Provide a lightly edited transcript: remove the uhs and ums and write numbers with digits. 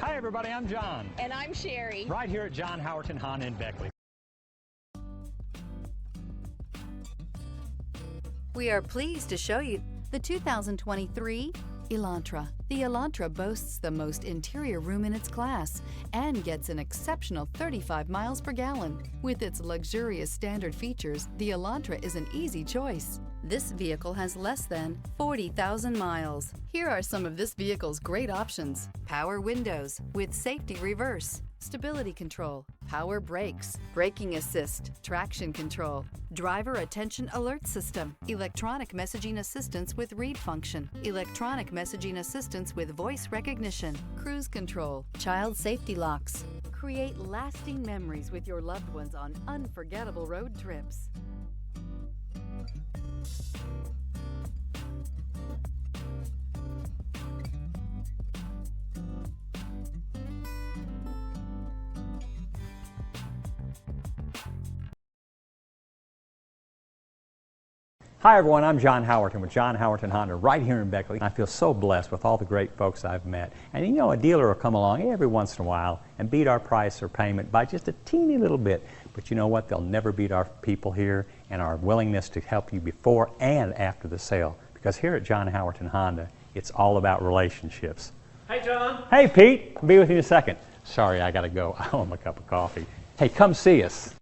Hi everybody, I'm John. And I'm Sherry. Right here at John Howerton Honda in Beckley. We are pleased to show you the 2023 Elantra. The Elantra boasts the most interior room in its class and gets an exceptional 35 miles per gallon. With its luxurious standard features, the Elantra is an easy choice. This vehicle has less than 40,000 miles. Here are some of this vehicle's great options: power windows with safety reverse, stability control, power brakes, braking assist, traction control, driver attention alert system, electronic messaging assistance with read function, electronic messaging assistance with voice recognition, cruise control, child safety locks. Create lasting memories with your loved ones on unforgettable road trips. Hi everyone, I'm John Howerton with John Howerton Honda right here in Beckley. I feel so blessed with all the great folks I've met. And you know, a dealer will come along every once in a while and beat our price or payment by just a teeny little bit. But you know what? They'll never beat our people here and our willingness to help you before and after the sale. Because here at John Howerton Honda, it's all about relationships. Hey John. Hey Pete, I'll be with you in a second. Sorry, I gotta go. I want my cup of coffee. Hey, come see us.